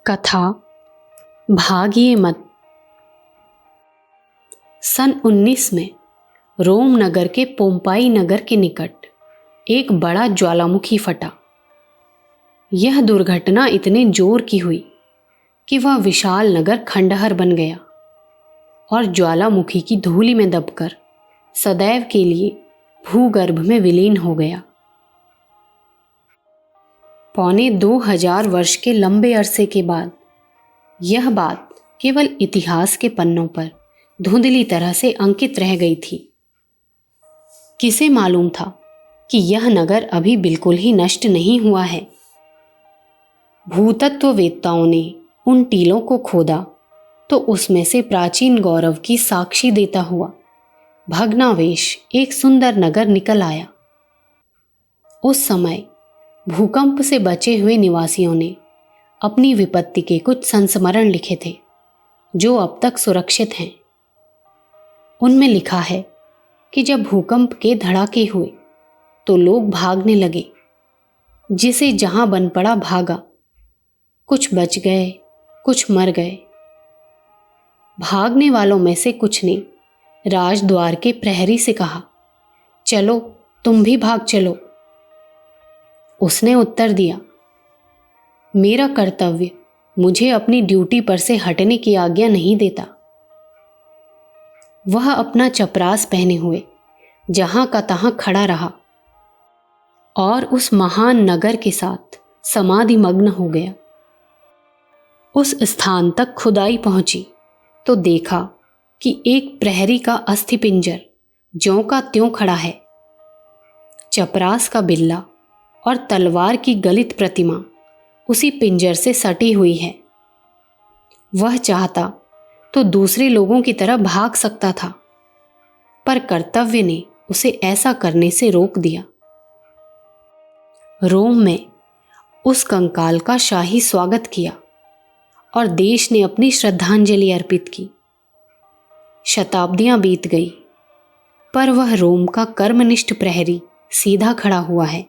कथा भागिए मत। सन 19 में रोम नगर के पोम्पाई नगर के निकट एक बड़ा ज्वालामुखी फटा। यह दुर्घटना इतने जोर की हुई कि वह विशाल नगर खंडहर बन गया और ज्वालामुखी की धूलि में दबकर सदैव के लिए भूगर्भ में विलीन हो गया। 2500 वर्ष के लंबे अरसे के बाद यह बात केवल इतिहास के पन्नों पर धुंधली तरह से अंकित रह गई थी। किसे मालूम था कि यह नगर अभी बिल्कुल ही नष्ट नहीं हुआ है। भूतत्ववेत्ताओं ने उन टीलों को खोदा तो उसमें से प्राचीन गौरव की साक्षी देता हुआ भग्नावशेष एक सुंदर नगर निकल आया। उस समय भूकंप से बचे हुए निवासियों ने अपनी विपत्ति के कुछ संस्मरण लिखे थे जो अब तक सुरक्षित हैं। उनमें लिखा है कि जब भूकंप के धड़ाके हुए तो लोग भागने लगे, जिसे जहां बन पड़ा भागा। कुछ बच गए, कुछ मर गए। भागने वालों में से कुछ ने राजद्वार के प्रहरी से कहा, चलो तुम भी भाग चलो। उसने उत्तर दिया, मेरा कर्तव्य मुझे अपनी ड्यूटी पर से हटने की आज्ञा नहीं देता। वह अपना चपरास पहने हुए जहां का तहां खड़ा रहा और उस महान नगर के साथ समाधिमग्न हो गया। उस स्थान तक खुदाई पहुंची तो देखा कि एक प्रहरी का अस्थिपिंजर ज्यों का त्यों खड़ा है। चपरास का बिल्ला और तलवार की गलित प्रतिमा उसी पिंजर से सटी हुई है। वह चाहता तो दूसरे लोगों की तरह भाग सकता था, पर कर्तव्य ने उसे ऐसा करने से रोक दिया। रोम में उस कंकाल का शाही स्वागत किया और देश ने अपनी श्रद्धांजलि अर्पित की। शताब्दियां बीत गई, पर वह रोम का कर्मनिष्ठ प्रहरी सीधा खड़ा हुआ है।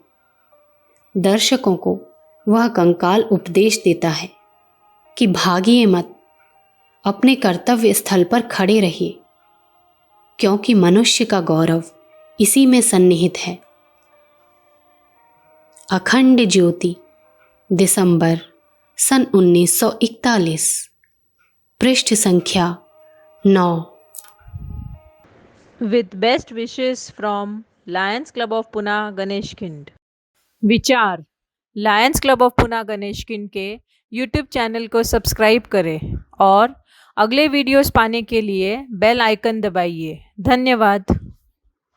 दर्शकों को वह कंकाल उपदेश देता है कि भागिए मत, अपने कर्तव्य स्थल पर खड़े रहिए, क्योंकि मनुष्य का गौरव इसी में सन्निहित है। अखंड ज्योति, दिसंबर सन 1941, पृष्ठ संख्या 9। With best wishes from Lions Club of Pune Ganeshkhind. विचार, lions club of Pune Ganeshkhind के यूट्यूब चैनल को सब्सक्राइब करें और अगले वीडियोस पाने के लिए बेल आइकन दबाइए। धन्यवाद।